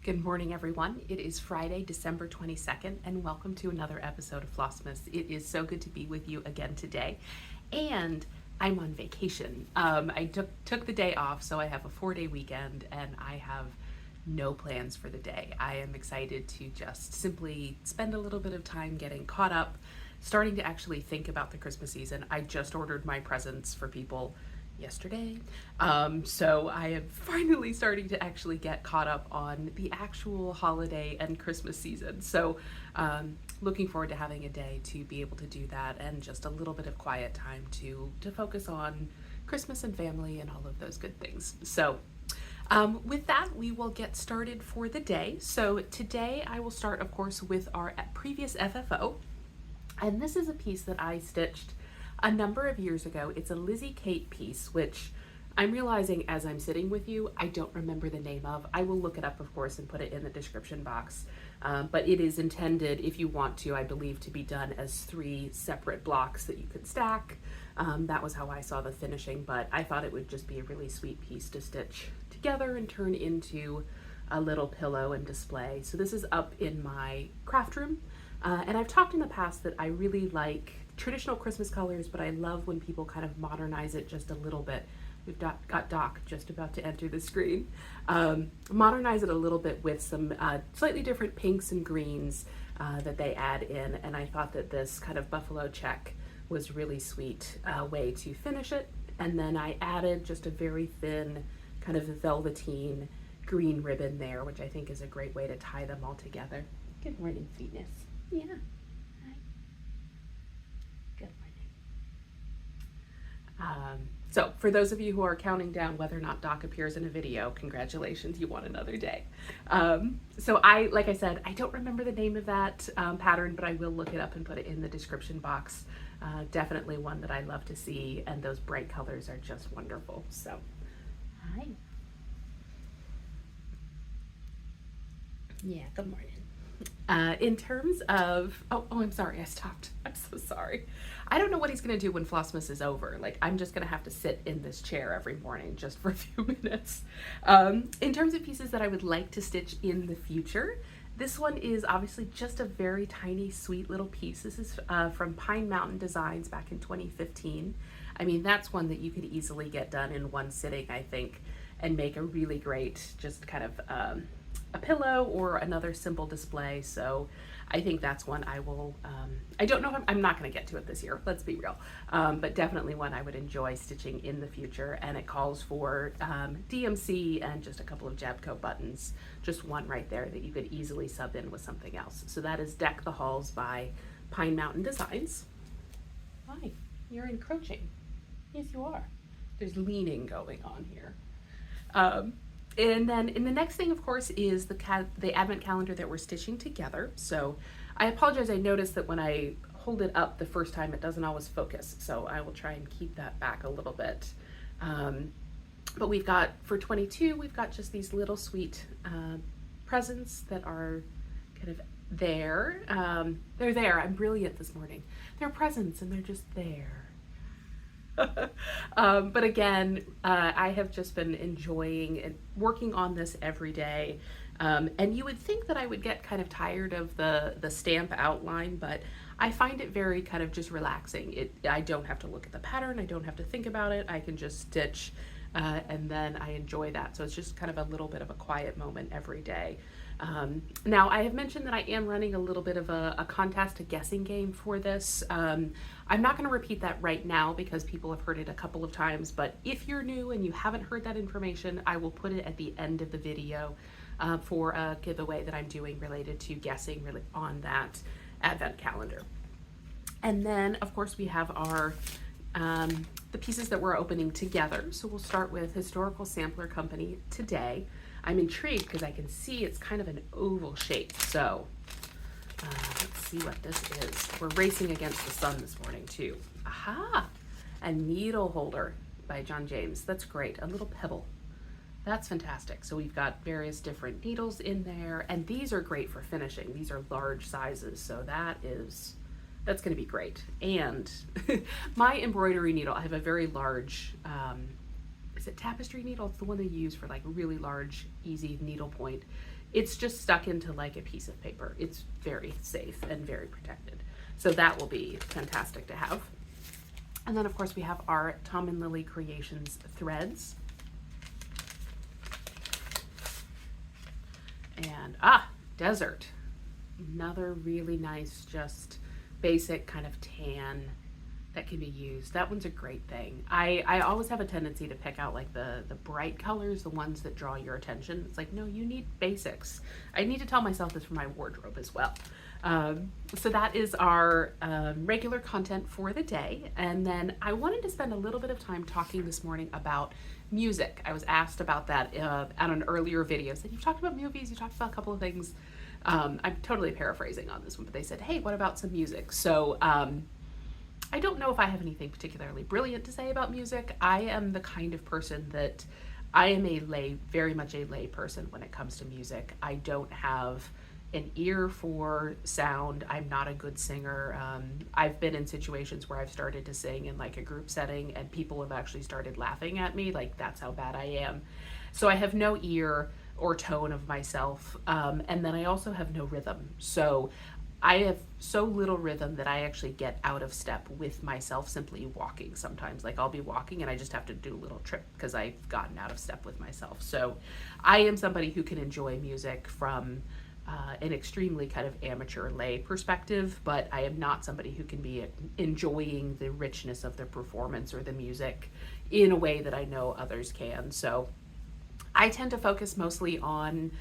Good morning, everyone. It is Friday, December 22nd, and welcome to another episode of Flossmas. It is so good to be with you again today. And I'm on vacation. I took the day off, so I have a 4-day weekend, and I have no plans for the day. I am excited to just simply spend a little bit of time getting caught up, starting to actually think about the Christmas season. I just ordered my presents for people yesterday. So I am finally starting to actually get caught up on the actual holiday and Christmas season. So looking forward to having a day to be able to do that and just a little bit of quiet time to focus on Christmas and family and all of those good things. So with that, we will get started for the day. So today I will start, of course, with our previous FFO. And this is a piece that I stitched a number of years ago. It's a LizzieKate piece, which I'm realizing as I'm sitting with you, I don't remember the name of. I will look it up, of course, and put it in the description box. But it is intended, if you want to, I believe, to be done as 3 separate blocks that you could stack. That was how I saw the finishing, but I thought it would just be a really sweet piece to stitch together and turn into a little pillow and display. So this is up in my craft room. And I've talked in the past that I really like traditional Christmas colors, but I love when people kind of modernize it just a little bit. We've got Doc just about to enter the screen. Modernize it a little bit with some slightly different pinks and greens that they add in, and I thought that this kind of buffalo check was really sweet way to finish it. And then I added just a very thin kind of velveteen green ribbon there, which I think is a great way to tie them all together. Good morning, sweetness. Yeah. Hi. Good morning. So for those of you who are counting down whether or not Doc appears in a video, congratulations, you won another day. So like I said, I don't remember the name of that pattern, but I will look it up and put it in the description box. Definitely one that I love to see, and those bright colors are just wonderful. So, hi. Yeah, good morning. In terms of, I'm sorry, I stopped. I'm so sorry. I don't know what he's going to do when Flossmas is over. Like, I'm just going to have to sit in this chair every morning just for a few minutes. In terms of pieces that I would like to stitch in the future, this one is obviously just a very tiny, sweet little piece. This is from Pine Mountain Designs back in 2015. I mean, that's one that you could easily get done in one sitting, I think, and make a really great, just kind of, a pillow or another simple display. So I think that's one I will, I don't know if I'm not going to get to it this year, let's be real, but definitely one I would enjoy stitching in the future. And it calls for DMC and just a couple of Jabco buttons, just one right there that you could easily sub in with something else. So that is Deck the Halls by Pine Mountain Designs. Why? You're encroaching. Yes, you are. There's leaning going on here. And then in the next thing, of course, is the advent calendar that we're stitching together. So I apologize, I noticed that when I hold it up the first time, it doesn't always focus. So I will try and keep that back a little bit. But we've got, for 22, we've got just these little sweet presents that are kind of there. They're there. I'm brilliant this morning. They're presents and they're just there. But again, I have just been enjoying and working on this every day. And you would think that I would get kind of tired of the stamp outline, but I find it very kind of just relaxing. I don't have to look at the pattern. I don't have to think about it. I can just stitch, and then I enjoy that. So it's just kind of a little bit of a quiet moment every day. Now, I have mentioned that I am running a little bit of a contest, a guessing game for this. I'm not going to repeat that right now because people have heard it a couple of times, but if you're new and you haven't heard that information, I will put it at the end of the video for a giveaway that I'm doing related to guessing really on that advent calendar. And then, of course, we have our the pieces that we're opening together. So we'll start with Historical Sampler Company today. I'm intrigued because I can see it's kind of an oval shape. So let's see what this is. We're racing against the sun this morning too. Aha! A needle holder by John James. That's great. A little pebble. That's fantastic. So we've got various different needles in there, and these are great for finishing. These are large sizes, so that's going to be great. And my embroidery needle, I have a very large, is it tapestry needle? It's the one they use for like really large, easy needle point. it's just stuck into like a piece of paper. It's very safe and very protected. So that will be fantastic to have. And then of course we have our Tom and Lily Creations threads. And desert. Another really nice, just basic kind of tan that can be used. That one's a great thing. I always have a tendency to pick out like the bright colors, the ones that draw your attention. It's like, no, you need basics. I need to tell myself this for my wardrobe as well. So that is our regular content for the day. And then I wanted to spend a little bit of time talking this morning about music. I was asked about that on an earlier video. Said, you've talked about movies, you talked about a couple of things. I'm totally paraphrasing on this one, but they said, hey, what about some music? So I don't know if I have anything particularly brilliant to say about music. I am the kind of person that I am very much a lay person when it comes to music. I don't have an ear for sound. I'm not a good singer. I've been in situations where I've started to sing in like a group setting and people have actually started laughing at me, like that's how bad I am. So I have no ear or tone of myself. And then I also have no rhythm. So I have so little rhythm that I actually get out of step with myself simply walking sometimes. Like I'll be walking and I just have to do a little trip because I've gotten out of step with myself. So I am somebody who can enjoy music from an extremely kind of amateur lay perspective, but I am not somebody who can be enjoying the richness of the performance or the music in a way that I know others can. So I tend to focus mostly on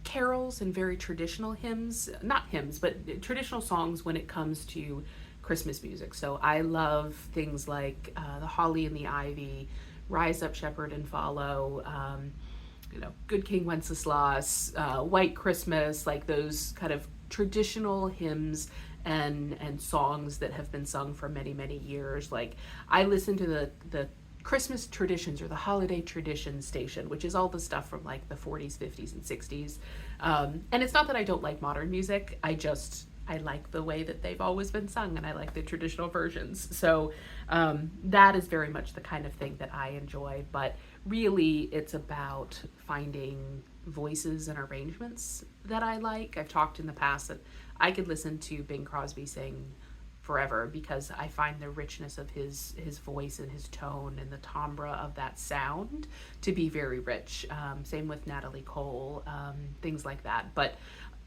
carols and very traditional hymns, not hymns, but traditional songs when it comes to Christmas music. So I love things like The Holly and the Ivy, Rise Up, Shepherd and Follow, Good King Wenceslas, White Christmas, like those kind of traditional hymns and songs that have been sung for many, many years. Like I listen to the Christmas traditions or the holiday traditions station, which is all the stuff from like the 40s, 50s, and 60s. And it's not that I don't like modern music. I like the way that they've always been sung and I like the traditional versions. So that is very much the kind of thing that I enjoy. But really it's about finding voices and arrangements that I like. I've talked in the past that I could listen to Bing Crosby sing forever because I find the richness of his voice and his tone and the timbre of that sound to be very rich. Same with Natalie Cole, things like that. But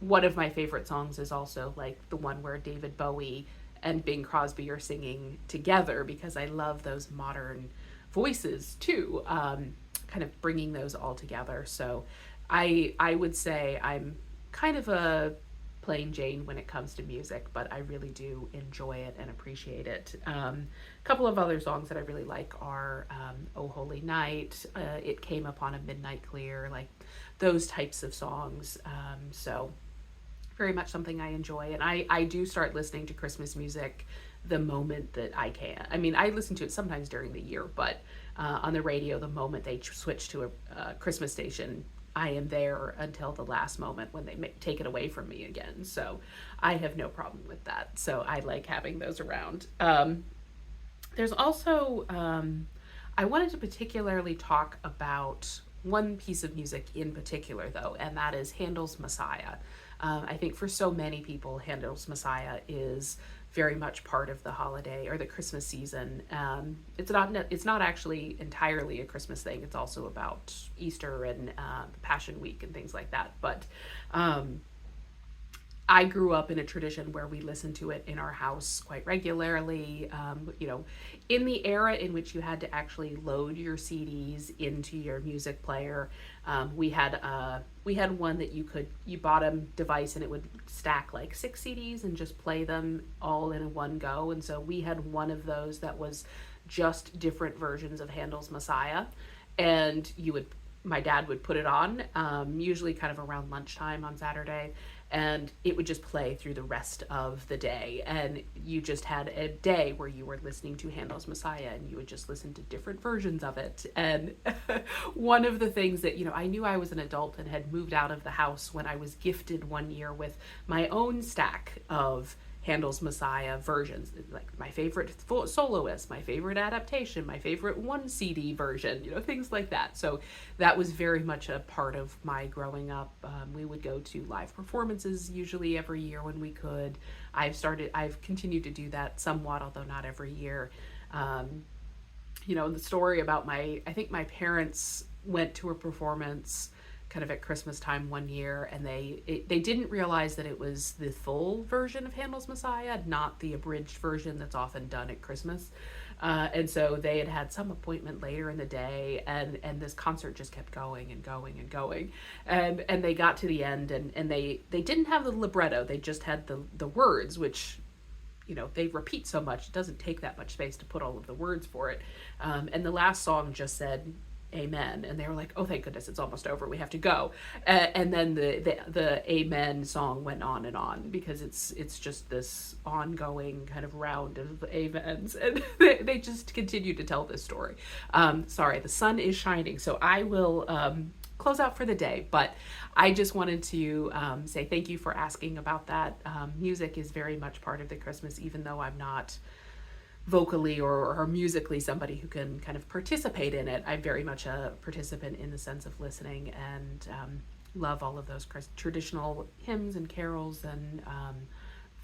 one of my favorite songs is also like the one where David Bowie and Bing Crosby are singing together because I love those modern voices too, kind of bringing those all together. So I would say I'm kind of a plain Jane when it comes to music, but I really do enjoy it and appreciate it. A couple of other songs that I really like are Oh Holy Night, It Came Upon a Midnight Clear, like those types of songs. So very much something I enjoy. And I do start listening to Christmas music the moment that I can. I mean, I listen to it sometimes during the year, but on the radio, the moment they switch to a Christmas station, I am there until the last moment when they take it away from me again. So I have no problem with that. So I like having those around. There's also, I wanted to particularly talk about one piece of music in particular though, and that is Handel's Messiah. I think for so many people, Handel's Messiah is very much part of the holiday or the Christmas season. It's not actually entirely a Christmas thing. It's also about Easter and Passion Week and things like that. But I grew up in a tradition where we listened to it in our house quite regularly. In the era in which you had to actually load your CDs into your music player, we had one that you bought a device and it would stack like 6 CDs and just play them all in one go. And so we had one of those that was just different versions of Handel's Messiah, and my dad would put it on, usually kind of around lunchtime on Saturday, and it would just play through the rest of the day. And you just had a day where you were listening to Handel's Messiah and you would just listen to different versions of it. And one of the things that, I knew I was an adult and had moved out of the house when I was gifted one year with my own stack of Handel's Messiah versions, like my favorite soloist, my favorite adaptation, my favorite one CD version, things like that. So that was very much a part of my growing up. We would go to live performances usually every year when we could. I've continued to do that somewhat, although not every year. The story about I think my parents went to a performance kind of at Christmas time one year, and they didn't realize that it was the full version of Handel's Messiah, not the abridged version that's often done at Christmas. And so they had some appointment later in the day, and this concert just kept going and going and going. And they got to the end, and they didn't have the libretto, they just had the words, which they repeat so much, it doesn't take that much space to put all of the words for it. And the last song just said, Amen. And they were like, oh, thank goodness, it's almost over, we have to go. And then the Amen song went on because it's just this ongoing kind of round of amens. And they just continue to tell this story. Sorry, the sun is shining, so I will close out for the day, but I just wanted to say thank you for asking about that. Music is very much part of the Christmas, even though I'm not vocally or musically somebody who can kind of participate in it. I'm very much a participant in the sense of listening, and love all of those traditional hymns and carols and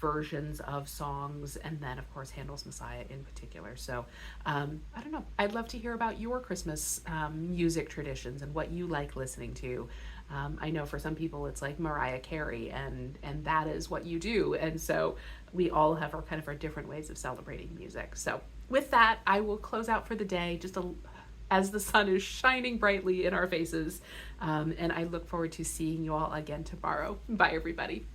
versions of songs, and then of course Handel's Messiah in particular. So I don't know, I'd love to hear about your Christmas music traditions and what you like listening to. I know for some people it's like Mariah Carey, and that is what you do, and so we all have our different ways of celebrating music. So with that, I will close out for the day, as the sun is shining brightly in our faces, and I look forward to seeing you all again tomorrow. Bye, everybody.